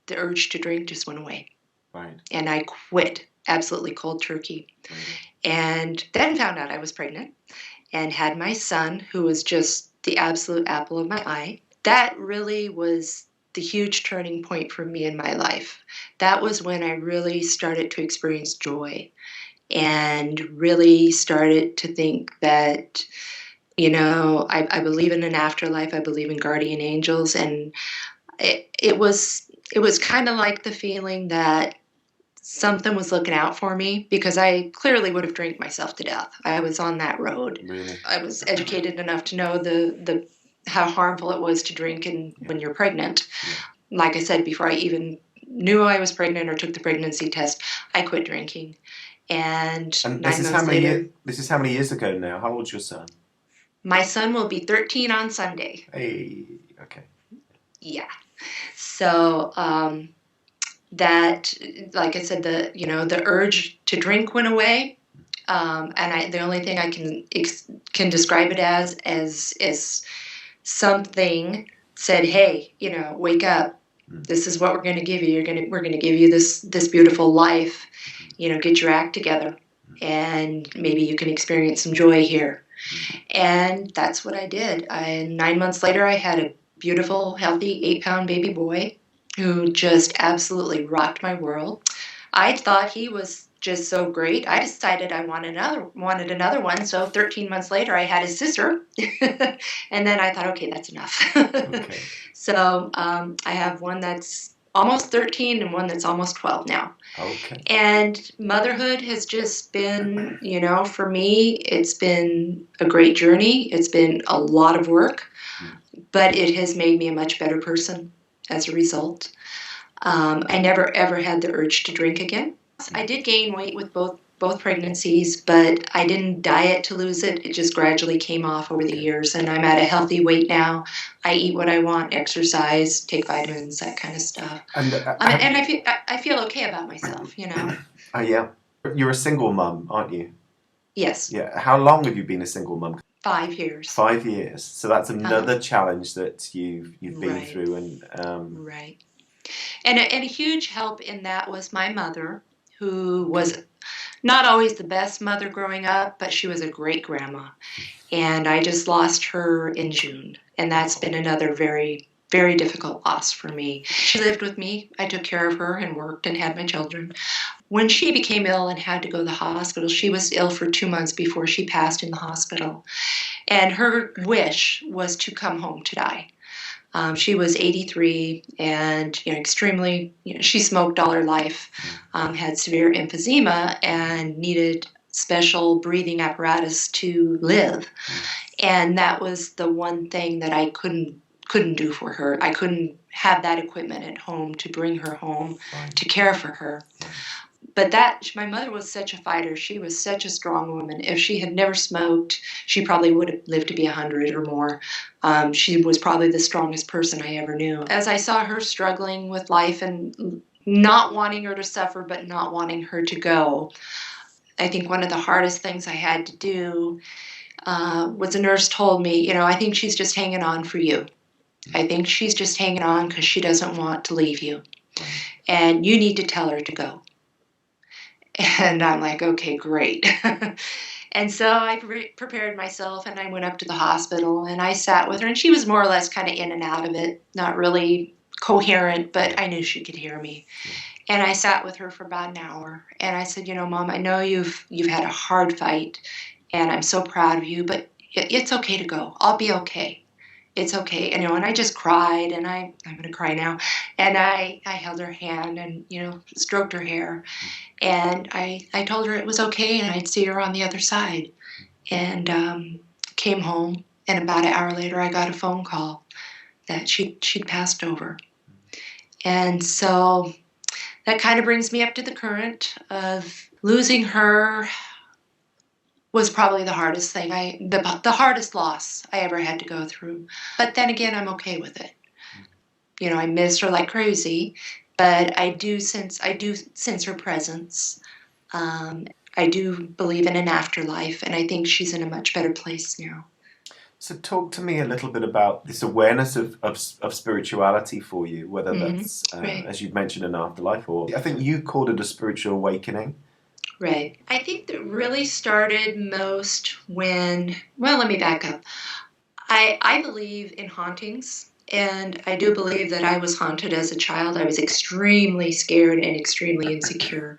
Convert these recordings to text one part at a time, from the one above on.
the urge to drink just went away. Right. And I quit absolutely cold turkey. Right. And then found out I was pregnant and had my son, who was just the absolute apple of my eye. That really was the huge turning point for me in my life. That was when I really started to experience joy and really started to think that, I believe in an afterlife. I believe in guardian angels. And it was kind of like the feeling that something was looking out for me, because I clearly would have drank myself to death. I was on that road. Really? I was educated enough to know the how harmful it was to drink when you're pregnant. Yeah. Like I said, before I even knew I was pregnant or took the pregnancy test, I quit drinking. And 9 months later... This is how many years ago now? How old's your son? My son will be 13 on Sunday. Hey, okay. Yeah. So that, like I said, the urge to drink went away. And the only thing I can describe it as something said, hey, wake up. This is what we're going to give you. We're going to give you this beautiful life. Get your act together, and maybe you can experience some joy here. And that's what I did. 9 months later, I had a beautiful, healthy 8-pound baby boy who just absolutely rocked my world. I thought he was just so great. I decided I wanted another one. So 13 months later, I had his sister. And then I thought, okay, that's enough. Okay. So I have one that's almost 13 and one that's almost 12 now. Okay. And motherhood has just been, for me, it's been a great journey. It's been a lot of work, but it has made me a much better person as a result. I never, ever had the urge to drink again. I did gain weight with both pregnancies, but I didn't diet to lose it. It just gradually came off over the years, and I'm at a healthy weight now. I eat what I want, exercise, take vitamins, that kind of stuff. And I feel okay about myself, Oh, yeah. You're a single mum, aren't you? Yes. Yeah. How long have you been a single mum? 5 years. 5 years. So that's another challenge that you've been through, and right. And a huge help in that was my mother, who was not always the best mother growing up, but she was a great grandma. And I just lost her in June. And that's been another very, very difficult loss for me. She lived with me. I took care of her and worked and had my children. When she became ill and had to go to the hospital, she was ill for 2 months before she passed in the hospital. And her wish was to come home to die. She was 83 and extremely, she smoked all her life, had severe emphysema and needed special breathing apparatus to live. And that was the one thing that I couldn't do for her. I couldn't have that equipment at home to bring her home, to care for her. But my mother was such a fighter. She was such a strong woman. If she had never smoked, she probably would have lived to be 100 or more. She was probably the strongest person I ever knew. As I saw her struggling with life and not wanting her to suffer, but not wanting her to go, I think one of the hardest things I had to do was a nurse told me, I think she's just hanging on for you. I think she's just hanging on because she doesn't want to leave you. And you need to tell her to go. And I'm like, okay, great. And so I prepared myself and I went up to the hospital and I sat with her, and she was more or less kind of in and out of it, not really coherent, but I knew she could hear me. And I sat with her for about an hour and I said, Mom, I know you've had a hard fight and I'm so proud of you, but it's okay to go. I'll be okay. It's okay. And I just cried, and I'm going to cry now. And I held her hand and, stroked her hair. And I told her it was okay and I'd see her on the other side. And came home, and about an hour later I got a phone call that she'd passed over. And so that kind of brings me up to the current of losing her. Was probably the hardest thing, the hardest loss I ever had to go through. But then again, I'm okay with it. I miss her like crazy, but I do sense her presence. I do believe in an afterlife, and I think she's in a much better place now. So talk to me a little bit about this awareness of spirituality for you, whether that's, Right. as you've mentioned, an afterlife, or I think you called it a spiritual awakening. Right. I think that really started most when, well, let me back up. I believe in hauntings, and I do believe that I was haunted as a child. I was extremely scared and extremely insecure,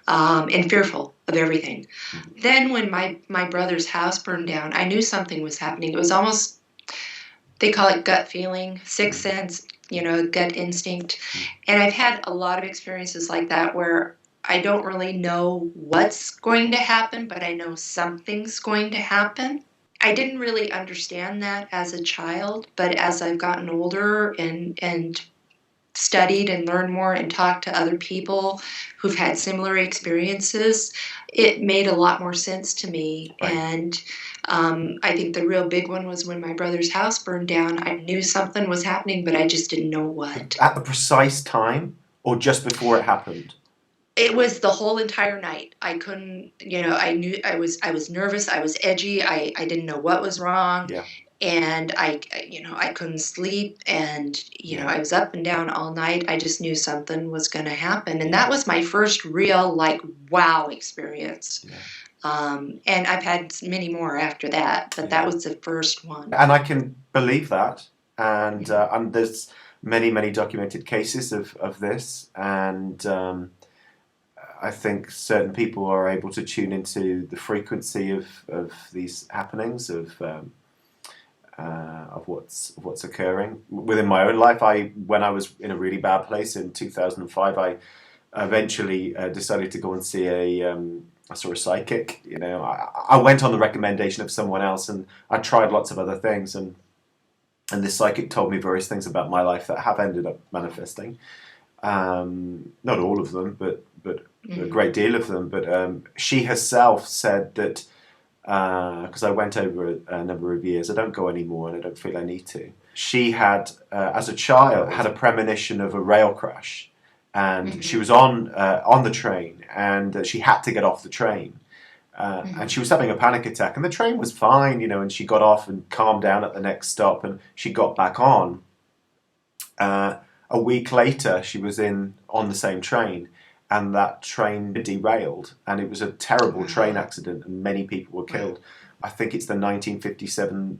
and fearful of everything. Then when my brother's house burned down, I knew something was happening. It was almost, they call it gut feeling, sixth sense, gut instinct. And I've had a lot of experiences like that where I don't really know what's going to happen, but I know something's going to happen. I didn't really understand that as a child, but as I've gotten older and studied and learned more and talked to other people who've had similar experiences, it made a lot more sense to me. Right. And I think the real big one was when my brother's house burned down. I knew something was happening, but I just didn't know what. At the precise time, or just before it happened? It was the whole entire night. I couldn't, I knew I was nervous. I was edgy. I didn't know what was wrong. Yeah. And I couldn't sleep, and, I was up and down all night. I just knew something was going to happen. And that was my first real, wow experience. Yeah. And I've had many more after that, but that was the first one. And I can believe that. And there's many, many documented cases of this. And I think certain people are able to tune into the frequency of these happenings, of what's occurring within my own life. When I was in a really bad place in 2005, I eventually decided to go and see I saw a psychic. I went on the recommendation of someone else, and I tried lots of other things, and this psychic told me various things about my life that have ended up manifesting. Not all of them, but a great deal of them. But she herself said that, because I went over a number of years, I don't go anymore, and I don't feel I need to. She had, as a child, had a premonition of a rail crash, and she was on the train, and she had to get off the train. And she was having a panic attack, and the train was fine, and she got off and calmed down at the next stop, and she got back on. A week later, she was on the same train, and that train derailed, and it was a terrible train accident, and many people were killed. I think it's the 1957,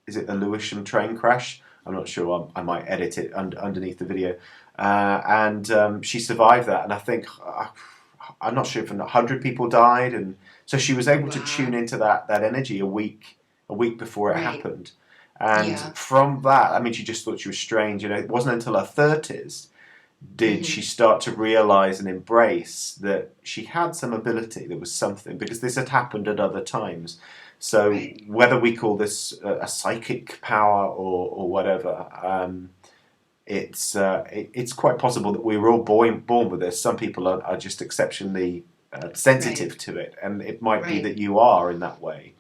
is it the Lewisham train crash? I'm not sure. I might edit it underneath the video. And she survived that, and I think, I'm not sure if 100 people died, and so she was able to tune into that energy a week before it happened. And from that, she just thought she was strange. It wasn't until her 30s did she start to realise and embrace that she had some ability, there was something, because this had happened at other times. So whether we call this a psychic power or whatever, it's quite possible that we were all born with this. Some people are just exceptionally sensitive to it, and it might be that you are in that way.